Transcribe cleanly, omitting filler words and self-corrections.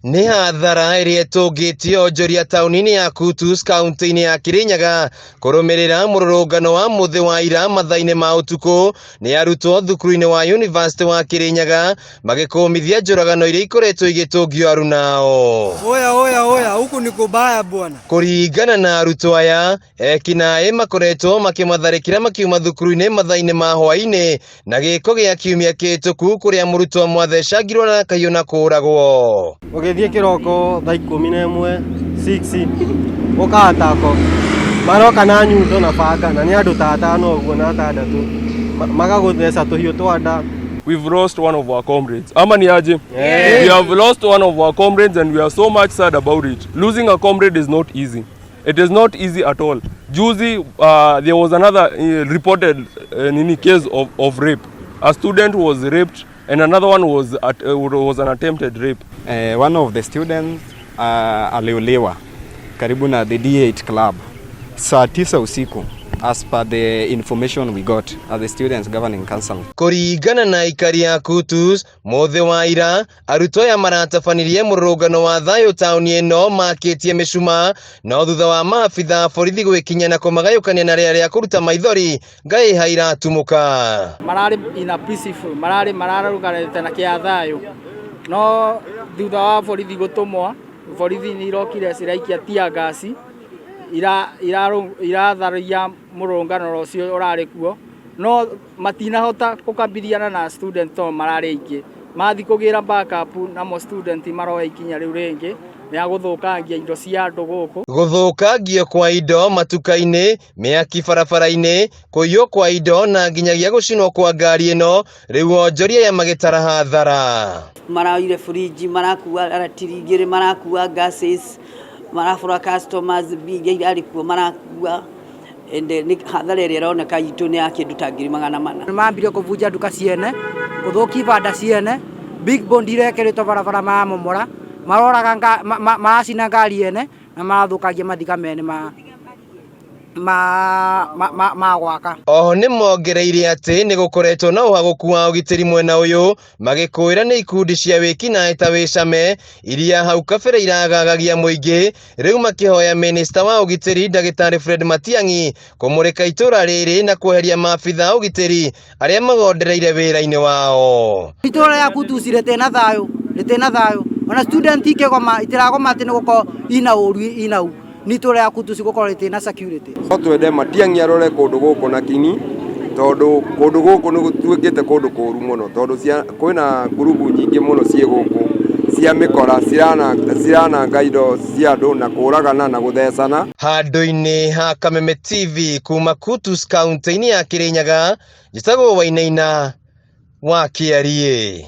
Nĩ hathara ĩrĩa ĩtũngĩtie onjoria tauni-ini ya Kutus kaunti-ini ya Kirinyaga kurumirira mururungano wa muthi wa ira mathaa-ini ma utuku ni arutwo thukuru-ini wa University wa Kirinyaga magĩkũmithia njuragano iria ikoretwo igĩtũngio arunao. Oya huku ni kubaya bwana. Kuringana na arutwo aya, ekinai makoretwo makimatharĩkĩra makiuma thukuru-ini mathaa-ini ma hwaĩ-inĩ na gĩko gĩa kiumia kĩhĩtũku kũrĩa mũrutwo mwathecangirwo na kahiũ na kũragwo. Ũgĩthiĩ kĩroko thaa 11 6 ũkahatako maroka na nyundo na banga na nĩ andũ ta 5 ũguo na 6 magagũtheca tũhiũ twa nda. We've lost one of our comrades. Ama ni aje? We have lost one of our comrades and we are so much sad about it. Losing a comrade is not easy. It is not easy at all. Juzi, there was another reported case of rape. A student was raped and another one was an attempted rape. One of the students aliuliwa karibu na the D8 club saa 9 usiku as per the information we got at the students governing council. Kuringana na Aikari ya Kutus, muthi wa ira arutwo aya maratabanirie mururungano wa thayu tauni-ino makitie micuma no thutha wa maabitha borithi gwikinya na kumagayukania na ria kuruta maithori ngai haira tumuka. Marari ina peaceful mararuganite na kia thayu no thutha wa borithi gutumwa borithi ni irokire ciraikia tia gasi iratharia mururungano ucio urari kuo no matinahota gukambiriana na student to marari aingi mathi kugira backup na mo student maroya ikinya riu ringi ya guthukangia indo cia andu guku guthukangio kwa indo matuka-ini miaki barabara-ini kuiywo kwa indo na nginyagia gucinwo kwa ngari ino riu onjoria ya magitara hathara maraire fridge marakua aratiringiri marakua gases marafura customers biga alikuwa marakua ende hathara ĩrĩa ĩroneka itũ nĩ ya kĩndũ ta 400,000. Mambire kũbunja duka ciene gũthũkia ibanda ciene big bond irekeretwo barabara ma momora maroraga maracina ngari ene na marathũkagia mathiga mene ma gwaka. Oho nĩ mongereire atĩ nĩ gũkoretwo na ũhagũku wa ugitiri mwena ũyũ magĩkũĩra nĩ ikundi cia wĩkinaĩ ta wĩcame iria hau kabere iragagagia mũingĩ rĩu makĩhoya minista wa ugitiri ndagĩtarĩ Fred Matiang'i kũmũrĩka itũra rĩrĩ na kweheria maabitha ugitiri arĩa magondereire wĩra-inĩ wao. Itũra ya Kutus rĩtĩna thayũ ona student ikĩgoma itiragoma atĩ nĩ gũkorwo ina ũru inau nitura ya Kutus gukorete na security. Twende Matiang'i arore kundu guku na kini tondu kundu guku ni gutwikite kundu kuru muno tondu kwina ngurubu nyingi muno cie guku cia mikora cirana ngaido cia andu na kuragana na guthecana. Handu-ini ha Kameme TV kuma Kutus kaunti-ini ya Kirinyaga njitagwo Wainaina wa Kiarie.